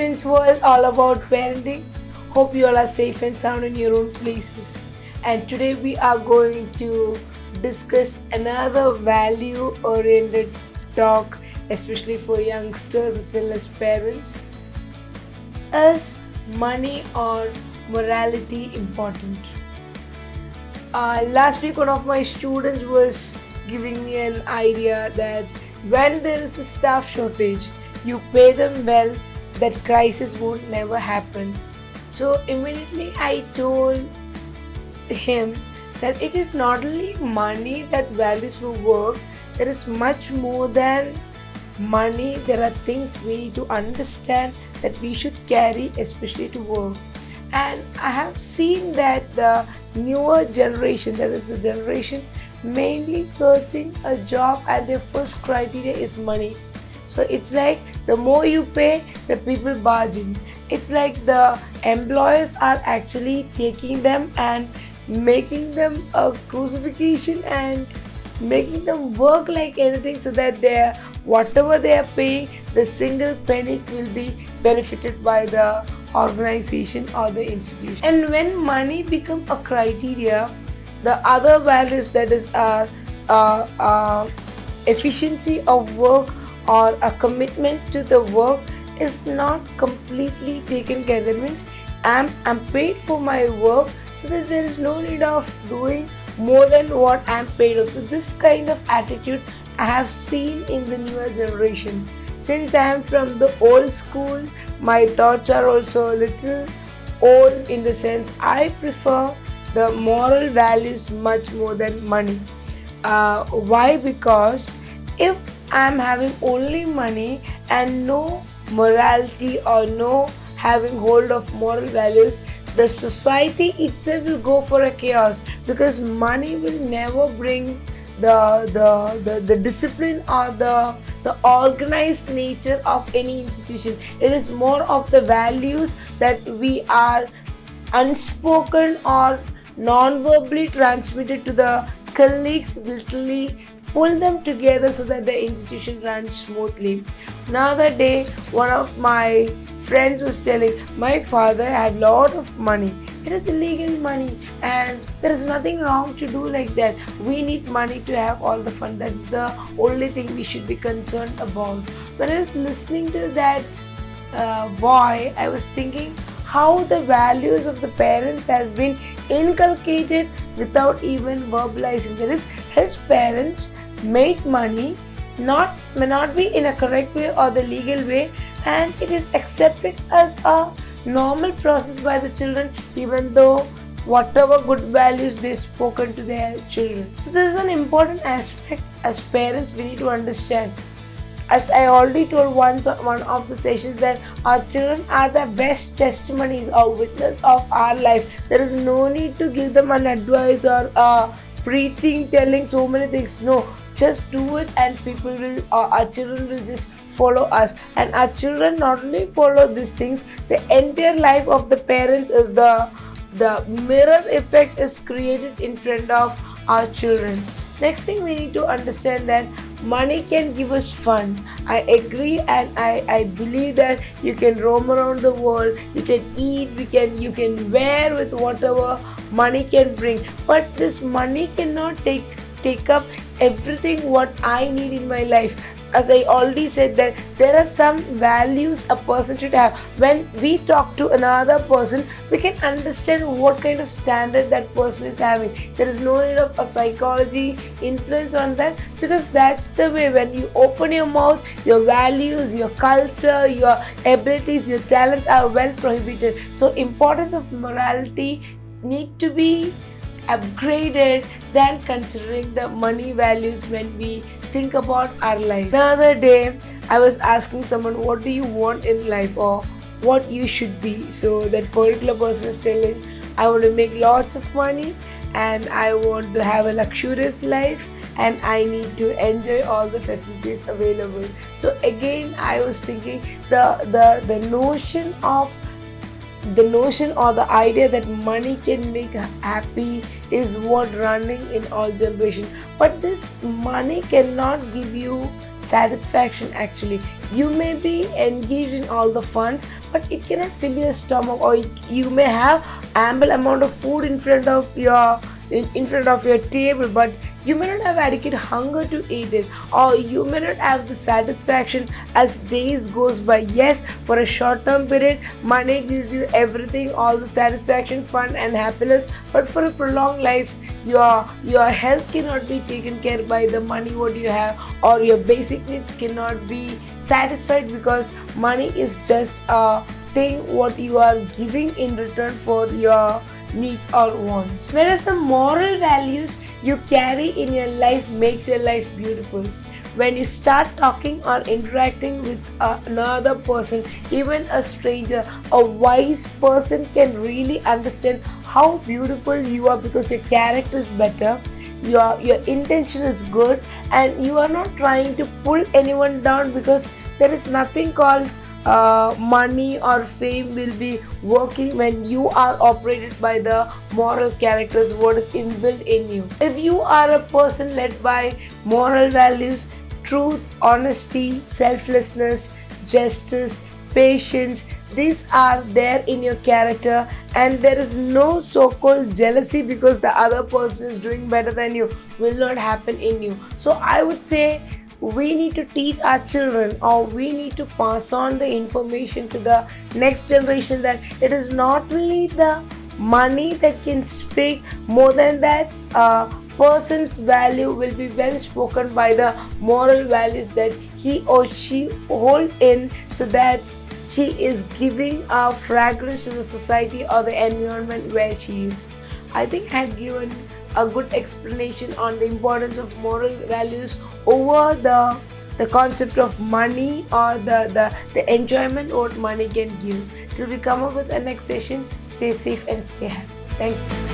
Children's World, all about parenting. Hope you all are safe and sound in your own places. And today we are going to discuss another value oriented talk, especially for youngsters as well as parents. Is money or morality important? Last week, one of my students was giving me an idea that when there is a staff shortage, you pay them well, that crisis won't never happen. So immediately I told him that it is not only money that values for work, there is much more than money. There are things we need to understand that we should carry, especially to work. And I have seen that the newer generation, that is the generation mainly searching a job, and their first criteria is money. So it's like the more you pay, the people barge in. It's like the employers are actually taking them and making them a crucifixion and making them work like anything, so that their whatever they are paying, the single penny will be benefited by the organization or the institution. And when money become a criteria, the other values, that is uh, uh, efficiency of work or a commitment to the work, is not completely taken care. That means I'm paid for my work, so that there is no need of doing more than what I'm paid of. So this kind of attitude I have seen in the newer generation. Since I am from the old school, my thoughts are also a little old, in the sense I prefer the moral values much more than money. Why? Because if I'm having only money and no morality or no having hold of moral values, the society itself will go for a chaos, because money will never bring the discipline or the organized nature of any institution. It is more of the values that we are unspoken or non-verbally transmitted to the colleagues, literally pull them together so that the institution runs smoothly. Another day, one of my friends was telling, my father had lot of money. It is illegal money, and there is nothing wrong to do like that. We need money to have all the fun. That's the only thing we should be concerned about. When I was listening to that boy, I was thinking how the values of the parents has been inculcated without even verbalizing. That is, his parents made money, may not be in a correct way or the legal way, and it is accepted as a normal process by the children, even though whatever good values they spoken to their children. So this is an important aspect as parents we need to understand. As I already told once on one of the sessions, that our children are the best testimonies or witness of our life. There is no need to give them an advice or preaching, telling so many things. No, just do it, and people will, our children will just follow us. And our children not only follow these things, the entire life of the parents is the mirror effect is created in front of our children. Next thing we need to understand that money can give us fun. I agree, and I believe that you can roam around the world, you can eat, you can wear with whatever money can bring. But this money cannot take up everything what I need in my life. As I already said, that there are some values a person should have. When we talk to another person, we can understand what kind of standard that person is having. There is no need of a psychology influence on that, because that's the way. When you open your mouth, your values, your culture, your abilities, your talents are well prohibited. So importance of morality need to be upgraded than considering the money values when we think about our life. The other day, I was asking someone, what do you want in life, or what you should be? So that particular person was telling, I want to make lots of money, and I want to have a luxurious life, and I need to enjoy all the facilities available. So again, I was thinking the notion or the idea that money can make happy is what running in all generation. But this money cannot give you satisfaction actually. You may be engaged in all the funs, but it cannot fill your stomach, or you may have ample amount of food in front of your table, but you may not have adequate hunger to eat it, or you may not have the satisfaction as days goes by. Yes, for a short term period money gives you everything, all the satisfaction, fun and happiness, but for a prolonged life your health cannot be taken care by the money what you have, or your basic needs cannot be satisfied, because money is just a thing what you are giving in return for your needs or wants. Whereas the moral values you carry in your life makes your life beautiful. When you start talking or interacting with another person, even a stranger, a wise person can really understand how beautiful you are, because your character is better, your intention is good, and you are not trying to pull anyone down, because there is nothing called money or fame will be working when you are operated by the moral characters what is inbuilt in you. If you are a person led by moral values, truth, honesty, selflessness, justice, patience, these are there in your character, and there is no so-called jealousy because the other person is doing better than you, will not happen in you. So I would say we need to teach our children, or we need to pass on the information to the next generation, that it is not only the money that can speak, more than that a person's value will be well spoken by the moral values that he or she hold in, so that she is giving a fragrance to the society or the environment where she is. I think I had given a good explanation on the importance of moral values over the concept of money, or the enjoyment what money can give. Till we come up with the next session, stay safe and stay happy. Thank you.